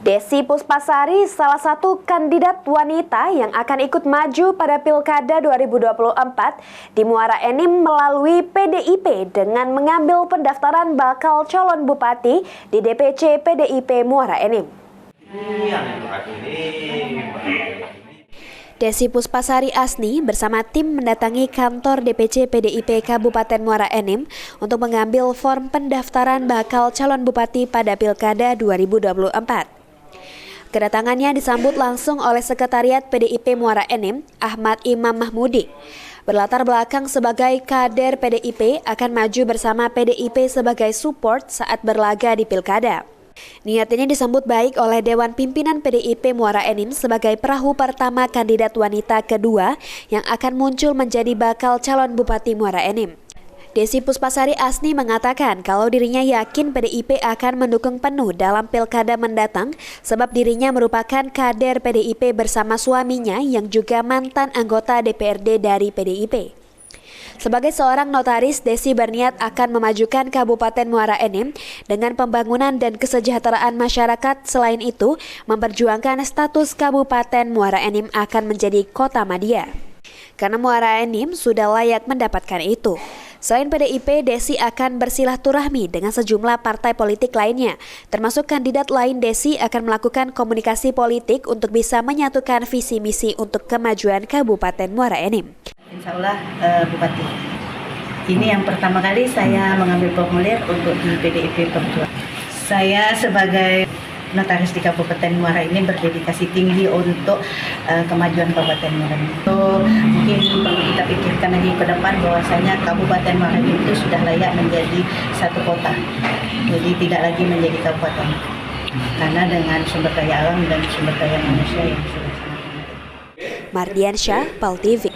Desi Puspasari, salah satu kandidat wanita yang akan ikut maju pada Pilkada 2024 di Muara Enim melalui PDIP dengan mengambil pendaftaran bakal calon bupati di DPC PDIP Muara Enim. Desi Puspasari Asni bersama tim mendatangi kantor DPC PDIP Kabupaten Muara Enim untuk mengambil form pendaftaran bakal calon bupati pada Pilkada 2024. Kedatangannya disambut langsung oleh Sekretariat PDIP Muara Enim, Ahmad Imam Mahmudi. Berlatar belakang sebagai kader PDIP akan maju bersama PDIP sebagai support saat berlaga di Pilkada. Niat ini disambut baik oleh Dewan Pimpinan PDIP Muara Enim sebagai perahu pertama kandidat wanita kedua yang akan muncul menjadi bakal calon Bupati Muara Enim. Desi Puspasari Asni mengatakan kalau dirinya yakin PDIP akan mendukung penuh dalam pilkada mendatang sebab dirinya merupakan kader PDIP bersama suaminya yang juga mantan anggota DPRD dari PDIP. Sebagai seorang notaris, Desi berniat akan memajukan Kabupaten Muara Enim dengan pembangunan dan kesejahteraan masyarakat. Selain itu, memperjuangkan status Kabupaten Muara Enim akan menjadi kota madya. Karena Muara Enim sudah layak mendapatkan itu. Selain PDIP, Desi akan bersilaturahmi dengan sejumlah partai politik lainnya. Termasuk kandidat lain, Desi akan melakukan komunikasi politik untuk bisa menyatukan visi misi untuk kemajuan Kabupaten Muara Enim. Insya Allah Bupati. Ini yang pertama kali saya mengambil formulir untuk di PDIP Perjuangan. Saya sebagai notaris di Kabupaten Muara Enim berdedikasi tinggi untuk kemajuan Kabupaten Muara Enim. Mungkin perlu kita pikirkan lagi ke depan bahwasanya Kabupaten Muara Enim itu sudah layak menjadi satu kota. Jadi tidak lagi menjadi kabupaten. Karena dengan sumber daya alam dan sumber daya manusia yang sudah sangat. Mardiansyah, PAL TV.